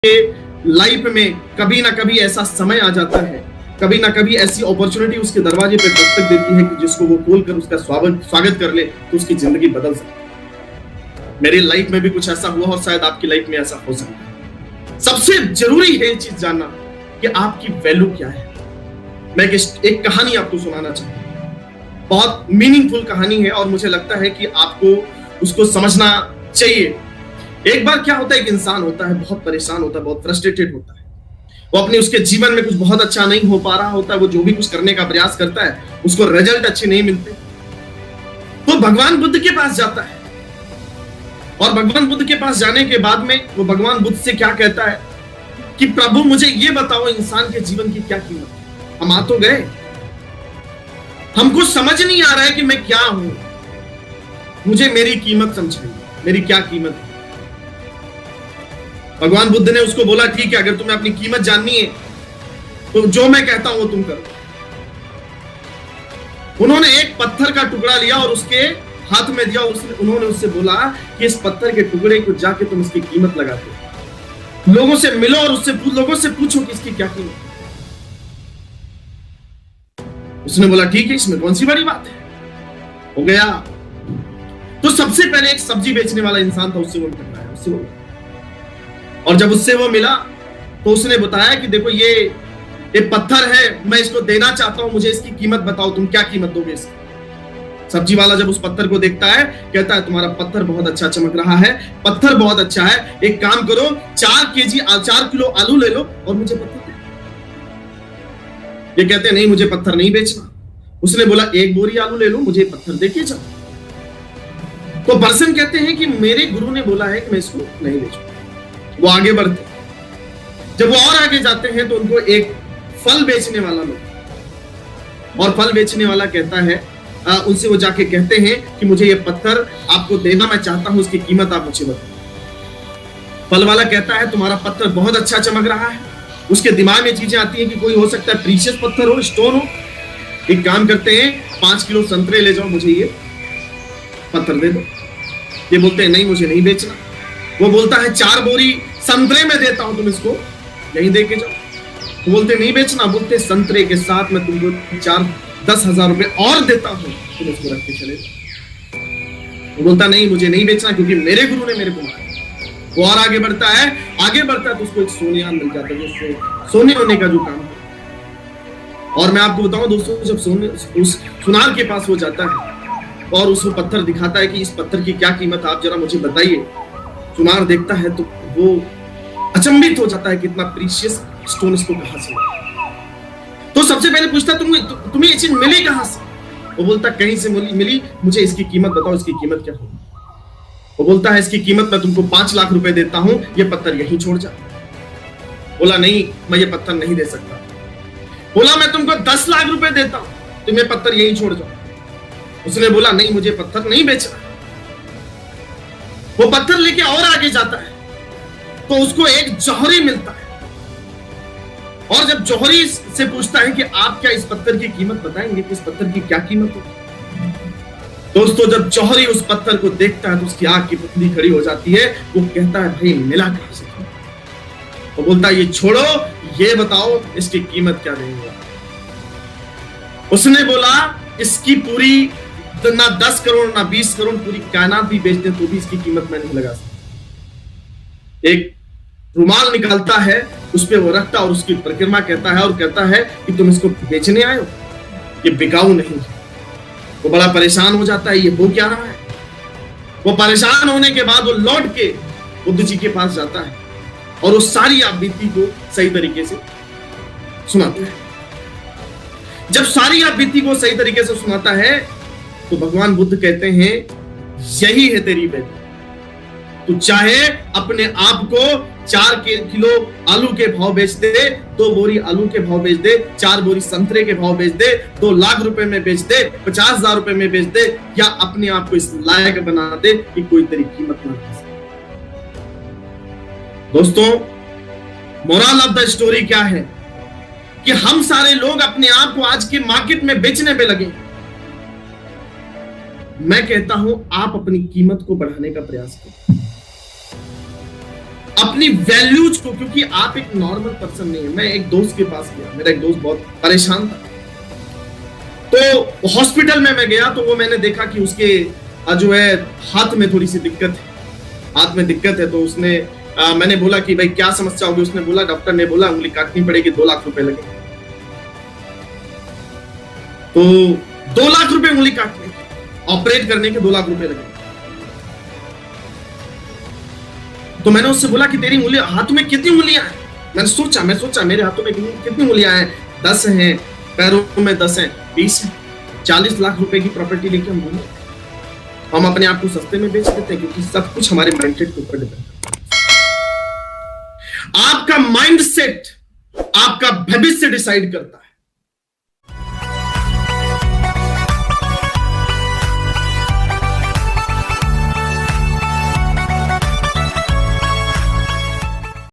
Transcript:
के लाइफ में कभी ना कभी ऐसा समय आ जाता है, कभी ना कभी ऐसी अपॉर्चुनिटी उसके दरवाजे पे दस्तक देती है कि जिसको वो खोलकर उसका स्वागत कर ले तो उसकी जिंदगी बदल सकती है। मेरी लाइफ में भी कुछ ऐसा हुआ और शायद आपकी लाइफ में ऐसा हो सकता है। सबसे जरूरी है ये चीज जानना कि आपकी वैल्यू क्या है। मैं एक कहानी आपको सुनाना चाहता हूँ, बहुत मीनिंगफुल कहानी है और मुझे लगता है कि आपको उसको समझना चाहिए। एक बार क्या होता है, एक इंसान होता है, बहुत परेशान होता है, बहुत फ्रस्ट्रेटेड होता है। वो अपने उसके जीवन में कुछ बहुत अच्छा नहीं हो पा रहा होता है। वो जो भी कुछ करने का प्रयास करता है उसको रिजल्ट अच्छे नहीं मिलते। तो भगवान बुद्ध के पास जाता है और भगवान बुद्ध के पास जाने के बाद में वो भगवान बुद्ध से क्या कहता है कि प्रभु मुझे ये बताओ, इंसान के जीवन की क्या कीमत है। हम आ तो गए, हमको समझ नहीं आ रहा है कि मैं क्या हूं। मुझे मेरी कीमत समझाइए, मेरी क्या कीमत है। भगवान बुद्ध ने उसको बोला, ठीक है, अगर तुम्हें अपनी कीमत जाननी है तो जो मैं कहता हूं वो तुम करो। उन्होंने एक पत्थर का टुकड़ा लिया और उसके हाथ में दिया। उन्होंने उससे बोला कि इस पत्थर के टुकड़े को जाके तुम इसकी कीमत लगाते हो, लोगों से मिलो और लोगों से पूछो कि इसकी क्या कीमत है। उसने बोला, ठीक है, इसमें कौन सी बड़ी बात है, हो गया। तो सबसे पहले एक सब्जी बेचने वाला इंसान था, उससे वो टकराया, उससे वो, और जब उससे वो मिला तो उसने बताया कि देखो ये पत्थर है, मैं इसको देना चाहता हूं, मुझे इसकी कीमत बताओ, तुम क्या कीमत दोगे इसकी। सब्जी वाला जब उस पत्थर को देखता है कहता है, तुम्हारा पत्थर बहुत अच्छा चमक रहा है, पत्थर बहुत अच्छा है, एक काम करो 4 किलो आलू ले लो और मुझे पत्थर दे। ये कहते हैं, नहीं मुझे पत्थर नहीं बेचना। उसने बोला, 1 बोरी आलू ले लो, मुझे पत्थर देके जाओ। तो पर्सन कहते हैं कि मेरे गुरु ने बोला है कि मैं इसको नहीं बेचूंगा। वो आगे बढ़ते, जब वो और आगे जाते हैं तो उनको एक फल बेचने वाला मिलता, और फल बेचने वाला कहता है, उनसे वो जाके कहते हैं कि मुझे ये पत्थर आपको देना मैं चाहता हूं, उसकी कीमत आप मुझे बताओ। फल वाला कहता है, तुम्हारा पत्थर बहुत अच्छा चमक रहा है। उसके दिमाग में चीजें आती हैं कि कोई हो सकता है प्रीशियस पत्थर हो, स्टोन हो। एक काम करते हैं, 5 किलो संतरे ले जाओ, मुझे ये पत्थर दे दो। ये बोलते हैं, नहीं मुझे नहीं बेचना। वो बोलता है, 4 बोरी संतरे में देता हूं, तुम इसको यहीं दे के जाओ। वो बोलते नहीं बेचना। बोलते संतरे के साथ मैं तुमको 10,000 रुपए और देता हूं, तुम इसको रख के चले जाओ। वो बोलता नहीं मुझे नहीं बेचना, क्योंकि मेरे गुरु ने मेरे को मारा। वो और आगे बढ़ता है तो उसको एक सोनियान मिल जाता है, जिससे सोने होने का जो काम है। और मैं आपको बताऊं दोस्तों, जब उस सुनार के पास वो जाता है और उसको पत्थर दिखाता है कि इस पत्थर की क्या कीमत है, आप जरा मुझे बताइए। सुनार देखता है तो वो अचंभित हो जाता है कि इतना प्रीशियस स्टोन इसको कहां से। तो सबसे पहले पूछता, तुम्हें ये चीज मिली कहां से। वो बोलता, कहीं से मिली, मुझे इसकी कीमत बताओ, इसकी कीमत क्या होगी। वो बोलता है, इसकी कीमत मैं तुमको 5 लाख रुपए देता हूं, ये पत्थर यहीं छोड़ जा। बोला, नहीं मैं ये पत्थर नहीं दे सकता। बोला, मैं तुमको 10 लाख रुपए देता हूं, तुम ये पत्थर यहीं छोड़ जाओ। उसने बोला, नहीं मुझे पत्थर नहीं बेचना। वो पत्थर लेके और आगे जाता है तो उसको एक जौहरी मिलता है, और जब जौहरी से पूछता है कि आप क्या इस पत्थर की कीमत बताएंगे कि इस पत्थर की क्या कीमत है। दोस्तों, जब जौहरी उस पत्थर को देखता है तो उसकी आंख की पुतली खड़ी हो जाती है। वो कहता है, भाई मिला कहां से। वो बोलता है, ये छोड़ो, ये बताओ इसकी कीमत क्या देंगे। उसने बोला, इसकी पूरी ना 10 करोड़ ना 20 करोड़, पूरी कायनात भी बेच दे तो भी इसकी कीमत मैं नहीं लगा सकता। एक रुमाल निकालता है, उस पे वो रखता और उसकी परिक्रमा कहता है और कहता है कि तुम इसको बेचने आए हो, ये बिकाऊ नहीं है। वो बड़ा परेशान हो जाता है, ये हो क्या रहा है। वो परेशान होने के बाद वो लौट के बुद्ध जी के पास जाता है और उस सारी आप बीती को सही तरीके से सुनाता है। जब सारी आप बीती को सही तरीके से सुनाता है तो भगवान बुद्ध कहते हैं, यही है तेरी वैल्यू। तू चाहे अपने आप को 4 किलो आलू के भाव बेच दे, 2 बोरी आलू के भाव बेच दे, 4 बोरी संतरे के भाव बेच दे, 2 लाख रुपए में बेच दे, 50,000 रुपए में बेच दे, या अपने आप को इस लायक बना दे कि कोई तेरी कीमत ना कर सके। दोस्तों, मोरल ऑफ द स्टोरी क्या है कि हम सारे लोग अपने आप को आज के मार्केट में बेचने पे लगे। मैं कहता हूं, आप अपनी कीमत को बढ़ाने का प्रयास करें। अपनी वैल्यूज को, क्योंकि आप एक नॉर्मल पर्सन नहीं है। मैं एक दोस्त के पास गया, मेरा एक दोस्त बहुत परेशान था, तो हॉस्पिटल में मैं गया तो वो मैंने देखा कि उसके जो है हाथ में थोड़ी सी दिक्कत है, हाथ में दिक्कत है। तो उसने मैंने बोला कि भाई क्या समस्या होगी, उसने बोला डॉक्टर ने बोला उंगली काटनी पड़ेगी, 2 लाख रुपए लगे। तो 2 लाख रुपए उंगली काटने के, ऑपरेट करने के 2 लाख रुपए लगे। तो मैंने उससे बोला कि तेरी उंगली, हाथ में कितनी उंगलियां हैं? मैं सोचा मेरे हाथों में कितनी उंगलियां हैं? 10 हैं, पैरों में 10 हैं, 20 हैं, 40 लाख रुपए की प्रॉपर्टी लेके हम घूमे। हम अपने आप को सस्ते में बेच देते हैं, क्योंकि सब कुछ हमारे माइंडसेट के ऊपर डिपेंड है। आपका माइंडसेट आपका भविष्य डिसाइड करता है।